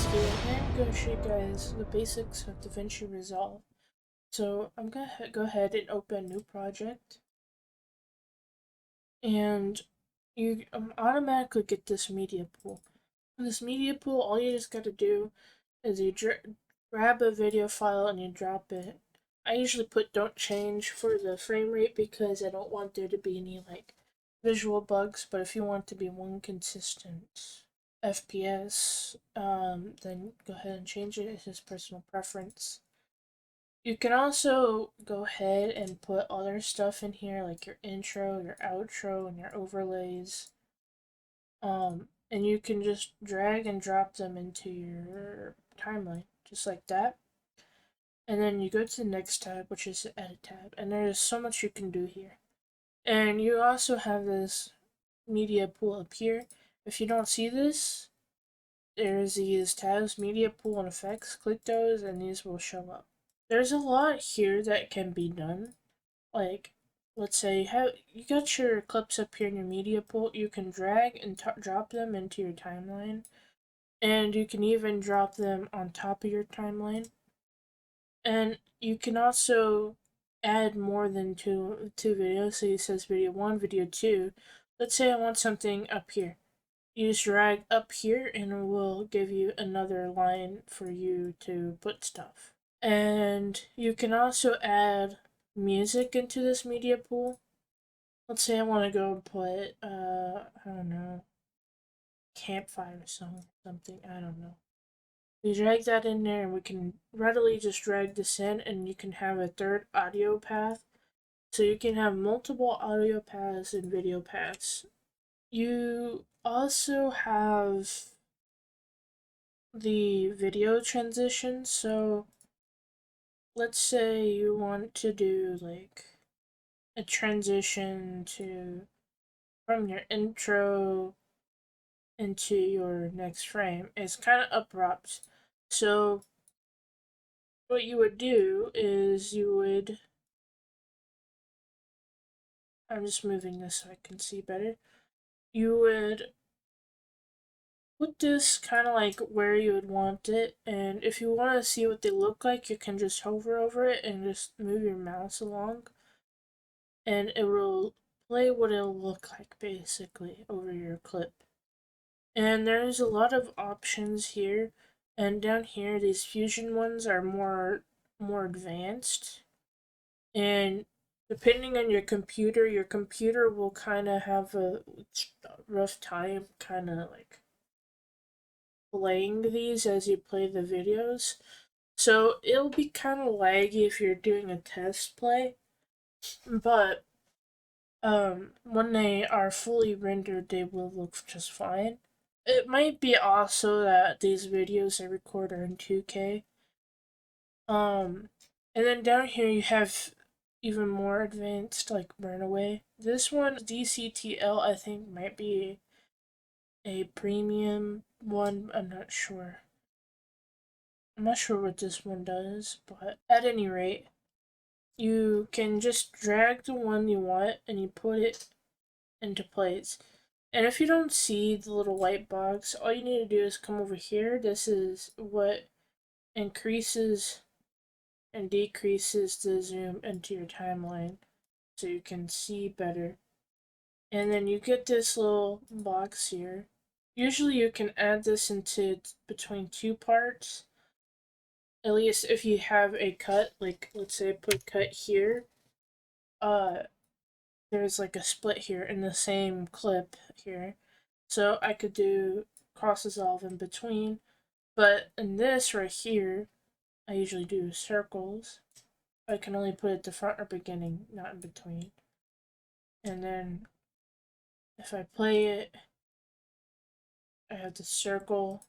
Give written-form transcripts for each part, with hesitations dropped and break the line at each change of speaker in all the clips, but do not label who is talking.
here, and I'm going to show you guys the basics of Davinci Resolve. So I'm going to go ahead and open a new project, and you automatically get this media pool. In this media pool, all you just got to do is you grab a video file and you drop it. I usually put don't change for the frame rate because I don't want there to be any visual bugs, but if you want to be one consistent FPS, then go ahead and change it. It's just personal preference. You can also go ahead and put other stuff in here, like your intro, your outro, and your overlays. And you can just drag and drop them into your timeline, just like that. And then you go to the next tab, which is the edit tab, and there's so much you can do here. And you also have this media pool up here. If you don't see this, there's these tabs, media pool and effects. Click those and these will show up. There's a lot here that can be done. Like, let's say you got your clips up here in your media pool. You can drag and drop them into your timeline. And you can even drop them on top of your timeline. And you can also add more than two videos. So it says video 1, video 2. Let's say I want something up here. You just drag up here and it will give you another line for you to put stuff. And you can also add music into this media pool. Let's say I want to go and put, I don't know, campfire song or something, I don't know. We drag that in there and we can readily just drag this in, and you can have a third audio path. So you can have multiple audio paths and video paths. You also have the video transition. So let's say you want to do like a transition from your intro into your next frame. It's kind of abrupt. So what you would do is I'm just moving this so I can see better. You would put this kind of like where you would want it, and if you want to see what they look like, you can just hover over it and just move your mouse along, and it will play what it'll look like basically over your clip. And there's a lot of options here, and down here these fusion ones are more advanced, and depending on your computer will kind of have a rough time kind of like playing these as you play the videos. So it'll be kind of laggy if you're doing a test play, but when they are fully rendered, they will look just fine. It might be also that these videos I record are in 2K. And then down here you have even more advanced, like Burnaway. This one, DCTL, I think might be a premium one. I'm not sure. I'm not sure what this one does, but at any rate, you can just drag the one you want and you put it into place. And if you don't see the little white box, all you need to do is come over here. This is what increases and decreases the zoom into your timeline so you can see better. And then you get this little box here. Usually you can add this into between two parts. At least if you have a cut, like let's say I put cut here, there's like a split here in the same clip here. So I could do cross dissolve in between. But in this right here, I usually do circles. I can only put it at the front or beginning, not in between. And then if I play it, I have the circle.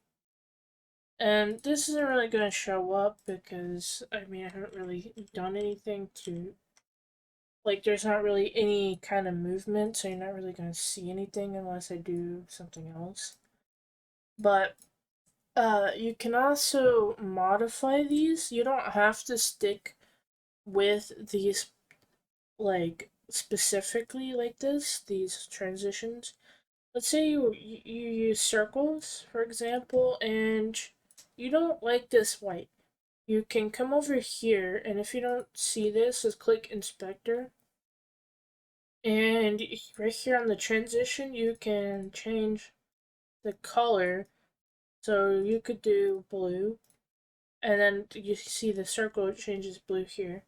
And this isn't really going to show up because, I mean, I haven't really done anything to, like, there's not really any kind of movement, so you're not really going to see anything unless I do something else. But you can also modify these. You don't have to stick with these, like, specifically like this, these transitions. Let's say you use circles, for example, and you don't like this white, you can come over here, and if you don't see this, just click Inspector. And right here on the transition, you can change the color. So you could do blue, and then you see the circle changes blue here.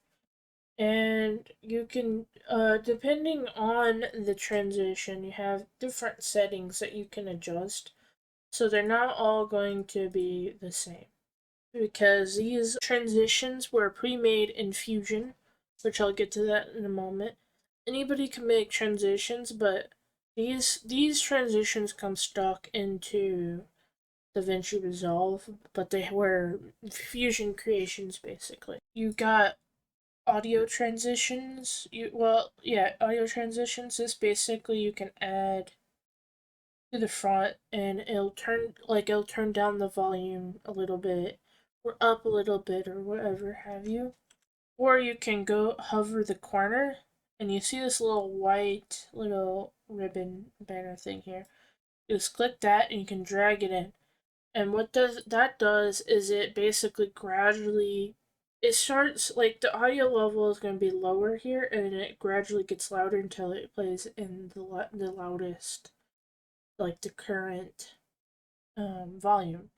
And you can, depending on the transition, you have different settings that you can adjust. So they're not all going to be the same, because these transitions were pre-made in Fusion, which I'll get to that in a moment. Anybody can make transitions, but these transitions come stock into Davinci Resolve, but they were Fusion creations basically. You got audio transitions. Audio transitions. This basically you can add to the front, and it'll turn down the volume a little bit, or up a little bit, or whatever have you. Or you can go hover the corner, and you see this little white little ribbon banner thing here. You just click that, and you can drag it in. And what does is it basically gradually, it starts like the audio level is going to be lower here, and then it gradually gets louder until it plays in the loudest, like the current volume.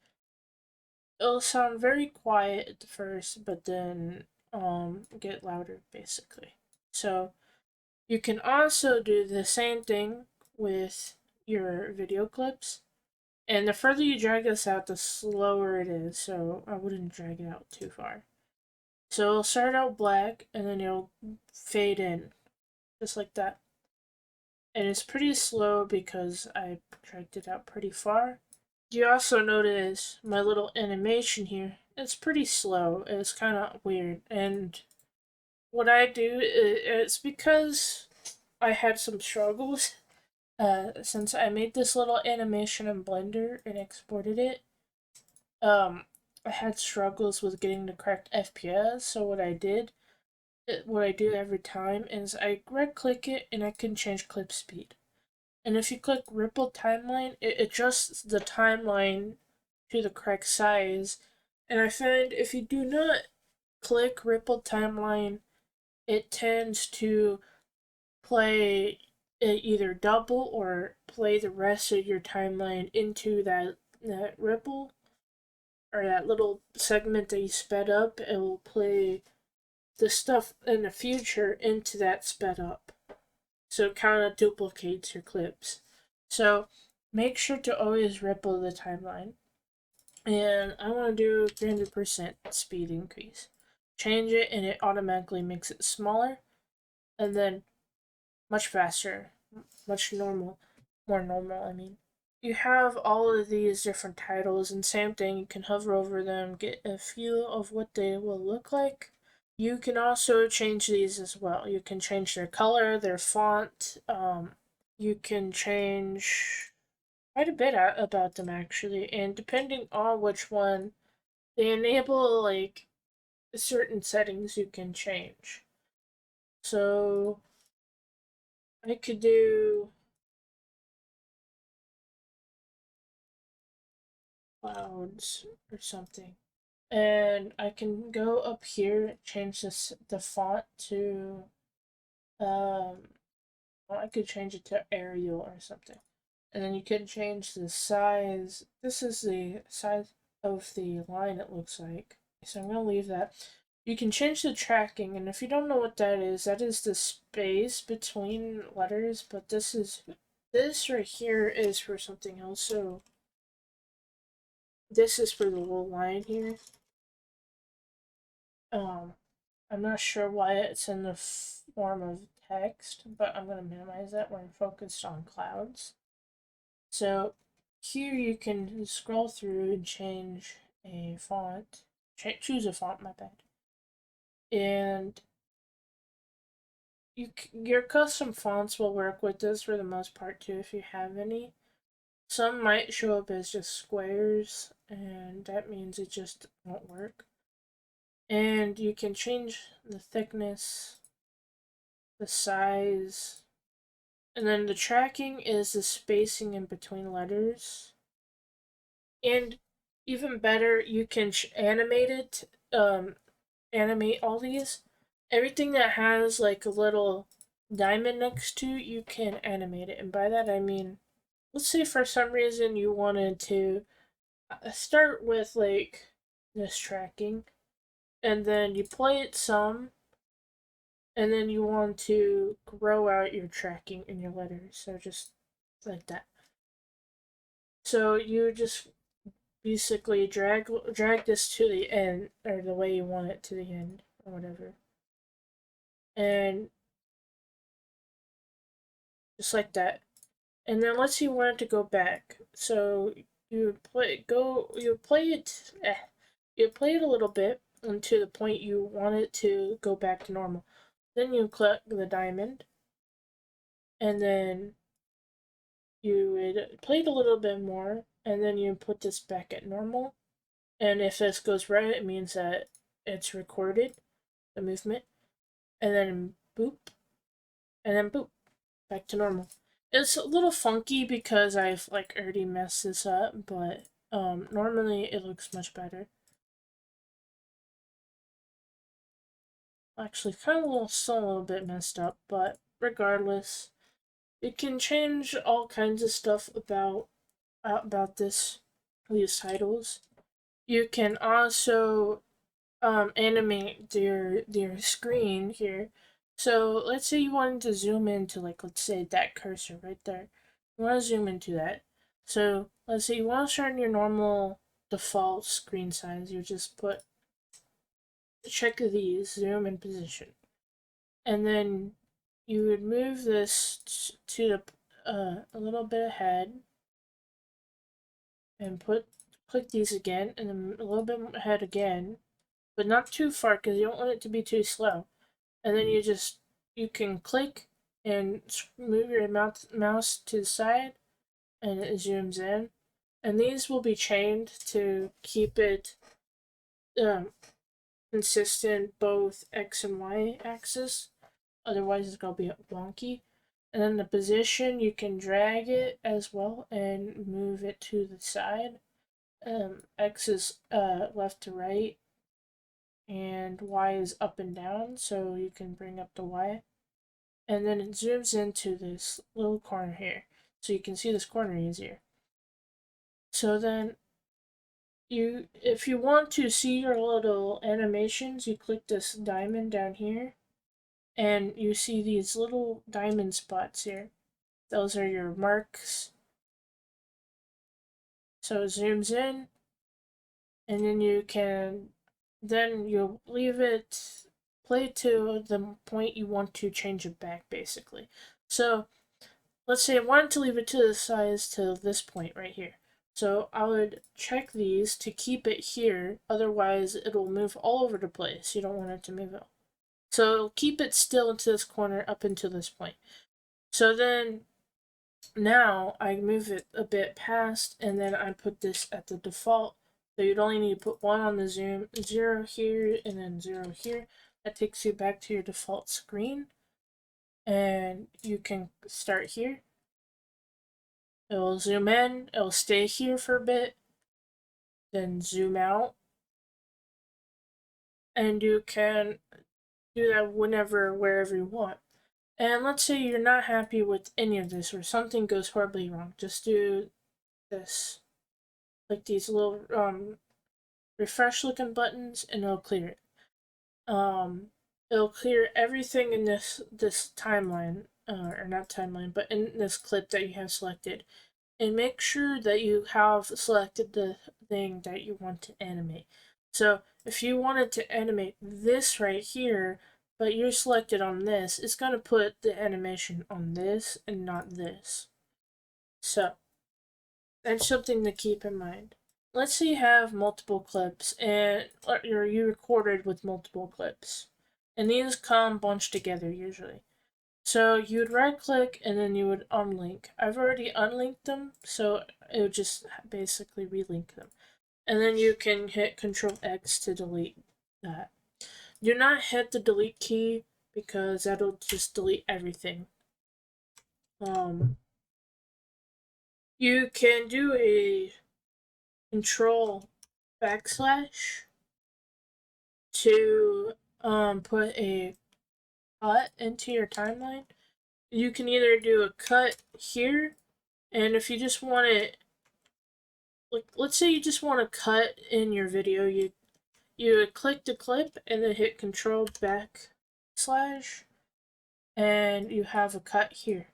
It'll sound very quiet at first, but then get louder basically. So you can also do the same thing with your video clips. And the further you drag this out, the slower it is, so I wouldn't drag it out too far. So it'll start out black, and then it'll fade in, just like that. And it's pretty slow because I dragged it out pretty far. You also notice my little animation here. It's pretty slow. It's kind of weird. And what I do, it's because I had some struggles. Since I made this little animation in Blender and exported it, I had struggles with getting the correct FPS. So what I do every time is I right click it and I can change clip speed. And if you click Ripple Timeline, it adjusts the timeline to the correct size. And I find if you do not click Ripple Timeline, it tends to play it either double or play the rest of your timeline into that ripple, or that little segment that you sped up. It will play the stuff in the future into that sped up. So it kind of duplicates your clips. So make sure to always ripple the timeline. And I want to do 300% speed increase. Change it and it automatically makes it smaller, and then much faster, more normal, I mean. You have all of these different titles, and same thing, you can hover over them, get a feel of what they will look like. You can also change these as well. You can change their color, their font. You can change quite a bit about them actually, and depending on which one, they enable like certain settings you can change. So I could do clouds or something. And I can go up here, change the font to, I could change it to Arial or something. And then you can change the size. This is the size of the line, it looks like. So I'm going to leave that. You can change the tracking, and if you don't know what that is the space between letters, but this right here is for something else. So this is for the little line here. I'm not sure why it's in the form of text, but I'm going to minimize that. We're focused on clouds. So here you can scroll through and change a font. Choose a font, my bad. And your custom fonts will work with this for the most part too, if you have any. Some might show up as just squares, and that means it just won't work. And you can change the thickness, the size, and then the tracking is the spacing in between letters. And even better, you can animate it, animate all these. Everything that has like a little diamond next to, you can animate it. And by that I mean, let's say for some reason you wanted to start with like this tracking, and then you play it some, and then you want to grow out your tracking in your letters. So just like that. So you just basically drag this to the end, or the way you want it to the end, or whatever. And just like that. And then let's see where to go back. So you play it you play it a little bit until the point you want it to go back to normal. Then you click the diamond, and then you would play it a little bit more, and then you put this back at normal. And if this goes right, it means that it's recorded, the movement. And then boop, and then boop, back to normal. It's a little funky because I've like already messed this up, but normally it looks much better. Actually, kind of still a little bit messed up, but regardless, it can change all kinds of stuff about these titles. You can also animate your screen here. So let's say you wanted to zoom into, like, let's say that cursor right there. You want to zoom into that. So let's say you want to start in your normal default screen size. You just check these, zoom and position, and then you would move this to the a little bit ahead, and click these again, and then a little bit ahead again, but not too far because you don't want it to be too slow. And then you can click and move your mouse to the side, and it zooms in. And these will be chained to keep it um, consistent both X and Y axis. Otherwise, it's gonna be wonky. And then the position, you can drag it as well and move it to the side. X is left to right, and Y is up and down, so you can bring up the Y. And then it zooms into this little corner here, so you can see this corner easier. So then if you want to see your little animations, you click this diamond down here, and you see these little diamond spots here. Those are your marks. So it zooms in, and then you'll leave it, play to the point you want to change it back, basically. So let's say I wanted to leave it to the size to this point right here. So I would check these to keep it here, otherwise it'll move all over the place. You don't want it to move out. So keep it still into this corner up until this point. So then now I move it a bit past, and then I put this at the default. So you'd only need to put 1 on the zoom, 0 here, and then 0 here. That takes you back to your default screen. And you can start here. It'll zoom in, it'll stay here for a bit, then zoom out. And you can do that whenever, wherever you want. And let's say you're not happy with any of this, or something goes horribly wrong. Just do this. Like these little refresh looking buttons, and it'll clear it. It'll clear everything in this timeline, or not timeline, but in this clip that you have selected. And make sure that you have selected the thing that you want to animate. So if you wanted to animate this right here, but you're selected on this, it's going to put the animation on this and not this. So that's something to keep in mind. Let's say you have multiple clips, and or you recorded with multiple clips, and these come bunched together usually. So you would right click, and then you would unlink. I've already unlinked them, so it would just basically relink them. And then you can hit Control X to delete that. Do not hit the delete key because that'll just delete everything. You can do a Control backslash to put a cut into your timeline. You can either do a cut here, and if you just want it, like let's say you just want to cut in your video, you would click the clip and then hit Control backslash, and you have a cut here.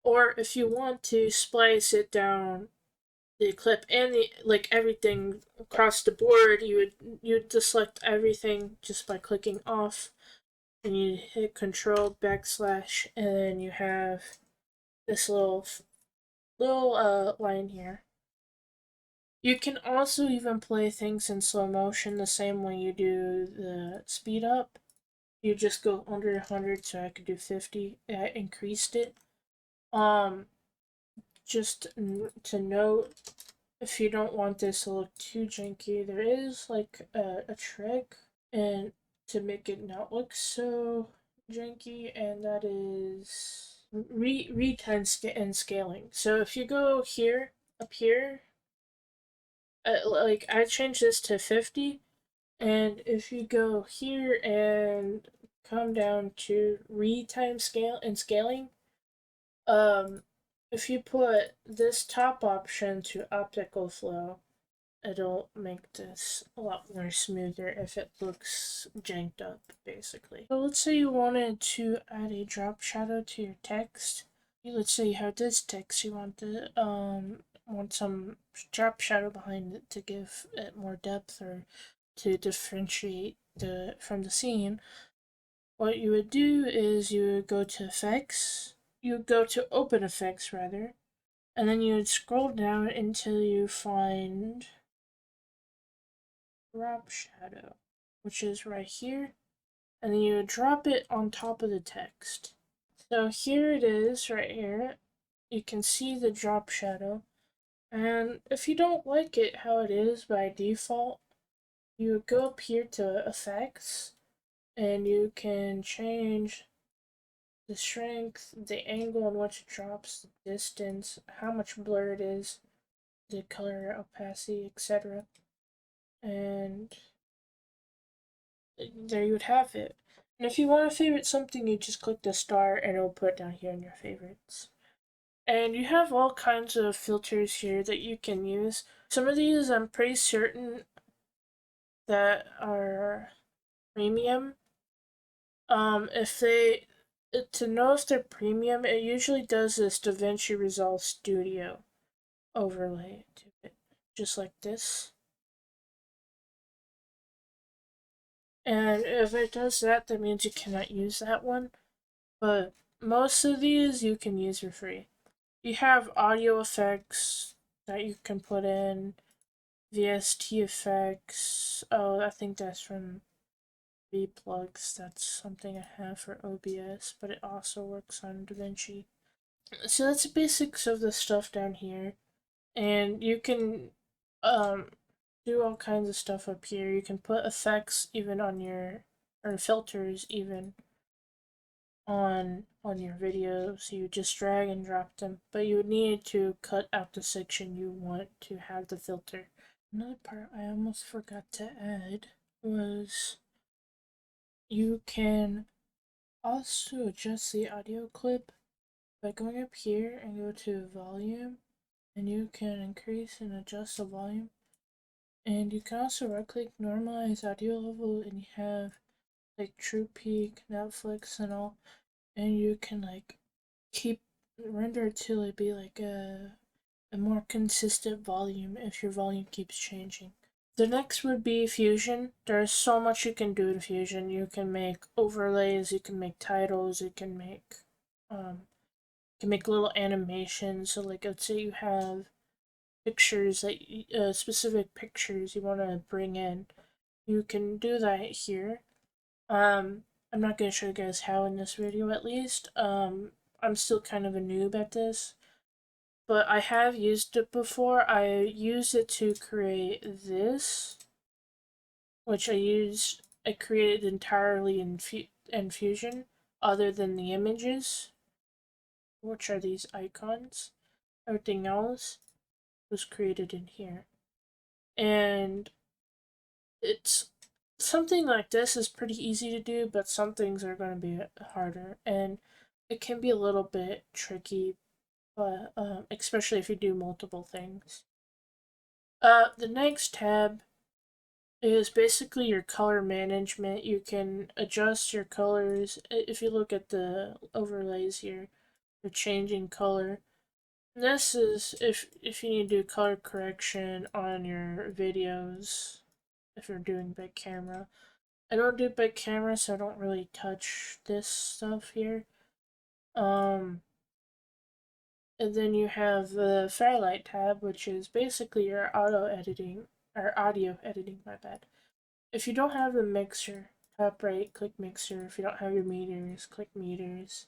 Or if you want to splice it down the clip and the like everything across the board, you would just select everything just by clicking off, and you hit Control backslash, and then you have this little line here. You can also even play things in slow motion the same way you do the speed up. You just go under 100, so I could do 50. I increased it. Just to note, if you don't want this to look too janky, there is like a trick and to make it not look so janky, and that is retime and scaling. So if you go here, up here, like I changed this to 50, and if you go here and come down to retime scale and scaling, if you put this top option to optical flow, it'll make this a lot more smoother if it looks janked up, basically. So let's say you wanted to add a drop shadow to your text. Let's say you have this text, you want to want some drop shadow behind it to give it more depth or to differentiate from the scene. What you would do is you would go to effects, you would go to open effects rather, and then you would scroll down until you find drop shadow, which is right here, and then you would drop it on top of the text. So here it is right here. You can see the drop shadow, and if you don't like it how it is by default, you would go up here to effects, and you can change the strength, the angle in which it drops, the distance, how much blur it is, the color opacity, etc. And there you would have it. And if you want to favorite something, you just click the star and it'll put it down here in your favorites. And you have all kinds of filters here that you can use. Some of these I'm pretty certain that are premium. If they to know if they're premium, it usually does this Davinci Resolve Studio overlay to it, just like this. And if it does that, that means you cannot use that one. But most of these you can use for free. You have audio effects that you can put in, VST effects. Oh, I think that's from V-Plugs. That's something I have for OBS, but it also works on DaVinci. So that's the basics of the stuff down here. And you can do all kinds of stuff up here. You can put effects even on your, or filters even on your videos. So you just drag and drop them, but you would need to cut out the section you want to have the filter. Another part I almost forgot to add was you can also adjust the audio clip by going up here and go to volume, and you can increase and adjust the volume. And you can also right click normalize audio level, and you have like True Peak, Netflix, and all, and you can like keep render it till it be like a more consistent volume if your volume keeps changing. The next would be Fusion. There's so much you can do in Fusion. You can make overlays, you can make titles, you can make little animations. So like let's say you have pictures that specific pictures you want to bring in, you can do that here. I'm not gonna show you guys how in this video at least. I'm still kind of a noob at this, but I have used it before. I used it to create this, which I created entirely in Fusion, other than the images, which are these icons. Everything else was created in here. And it's something like this is pretty easy to do, but some things are going to be harder, and it can be a little bit tricky, but especially if you do multiple things. The next tab is basically your color management. You can adjust your colors. If you look at the overlays here, you're changing color. This is if you need to do color correction on your videos, if you're doing big camera. I don't do big camera, so I don't really touch this stuff here. And then you have the Fairlight tab, which is basically your auto editing, or audio editing, my bad. If you don't have the mixer, top right, click mixer. If you don't have your meters, click meters.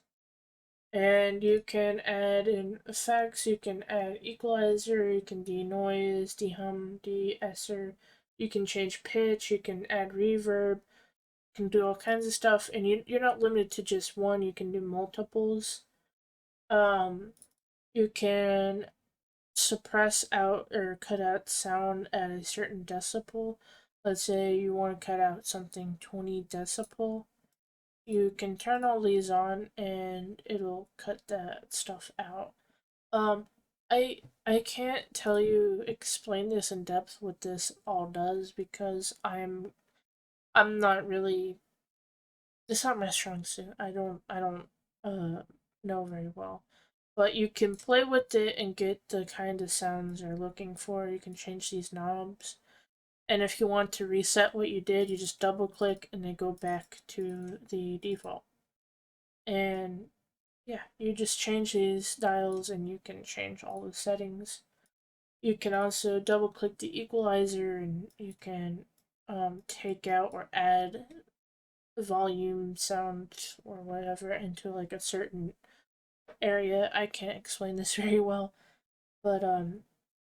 And you can add in effects, you can add equalizer, you can denoise, dehum, de-esser, you can change pitch, you can add reverb, you can do all kinds of stuff, and you're not limited to just one, you can do multiples. You can suppress out or cut out sound at a certain decibel. Let's say you want to cut out something 20 decibel. You can turn all these on and it'll cut that stuff out. Um, I can't tell you explain this in depth what this all does because I'm not really, it's not my strong suit. I don't know very well. But you can play with it and get the kind of sounds you're looking for. You can change these knobs. And if you want to reset what you did, you just double click and then go back to the default. And yeah, you just change these dials and you can change all the settings. You can also double click the equalizer and you can take out or add volume, sound, or whatever into like a certain area. I can't explain this very well, but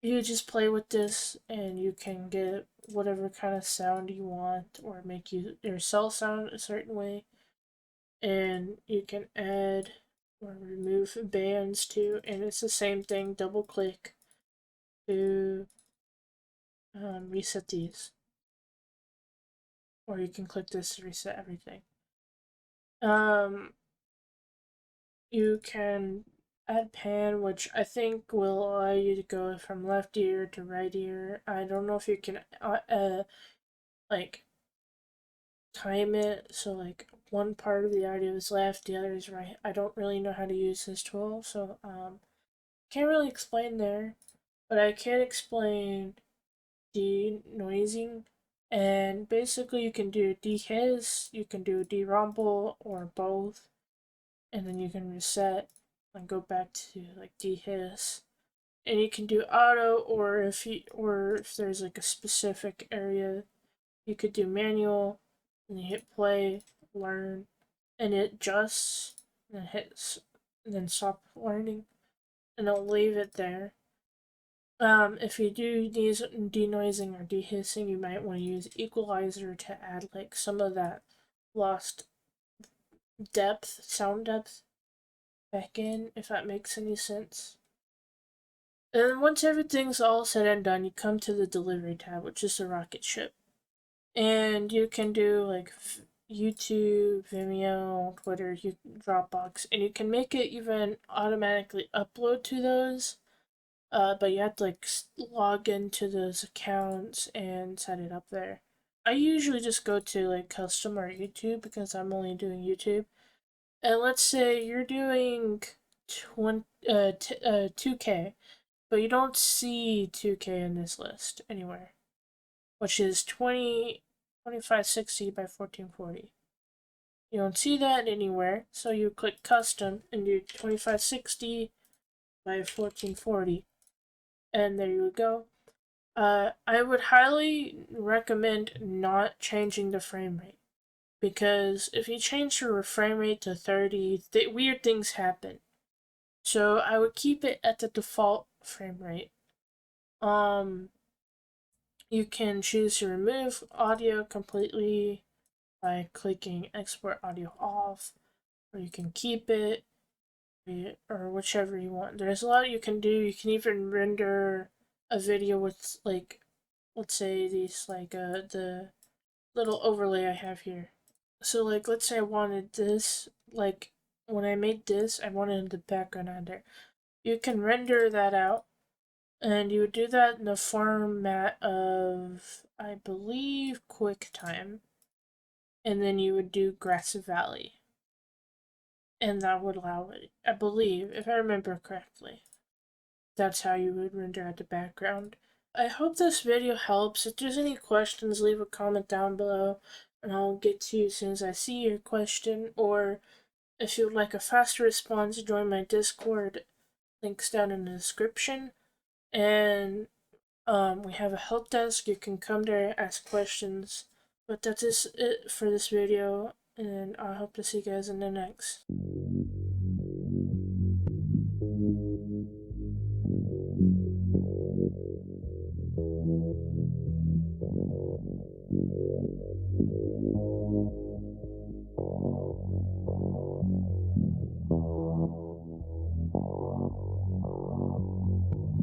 you just play with this and you can get whatever kind of sound you want or make your cell sound a certain way, and you can add or remove bands too, and it's the same thing. Double click to reset these, or you can click this to reset everything. um you can add pan, which I think will allow you to go from left ear to right ear. I don't know if you can like time it so like one part of the audio is left, the other is right. I don't really know how to use this tool, so can't really explain there, but I can explain denoising. And basically you can do dehiss, you can do derumble, or both, and then you can reset and go back to like dehiss. And you can do auto, or if there's like a specific area, you could do manual, and you hit play, learn, and it adjusts, and then and then stop learning, and it'll leave it there. If you do these denoising or dehissing, you might want to use equalizer to add like some of that lost depth, sound depth back in, if that makes any sense. And once everything's all said and done, you come to the delivery tab, which is the rocket ship. And you can do like YouTube, Vimeo, Twitter, Dropbox, and you can make it even automatically upload to those. But you have to like log into those accounts and set it up there. I usually just go to like custom or YouTube because I'm only doing YouTube. And let's say you're doing 2K, but you don't see 2K in this list anywhere, which is 2560 by 1440. You don't see that anywhere, so you click custom and do 2560 by 1440, and there you go. I would highly recommend not changing the frame rate, because if you change your frame rate to 30, weird things happen. So I would keep it at the default frame rate. You can choose to remove audio completely by clicking export audio off, or you can keep it, or whichever you want. There's a lot you can do. You can even render a video with like let's say these like the little overlay I have here. So like let's say I wanted this, like when I made this I wanted the background on there. You can render that out, and you would do that in the format of, I believe, QuickTime, and then you would do Grassy Valley, and that would allow it, I believe, if I remember correctly. That's how you would render out the background. I hope this video helps. If there's any questions, leave a comment down below, and I'll get to you as soon as I see your question. Or if you would like a faster response, join my Discord. Links down in the description. And we have a help desk. You can come there, ask questions. But that is it for this video, and I hope to see you guys in the next.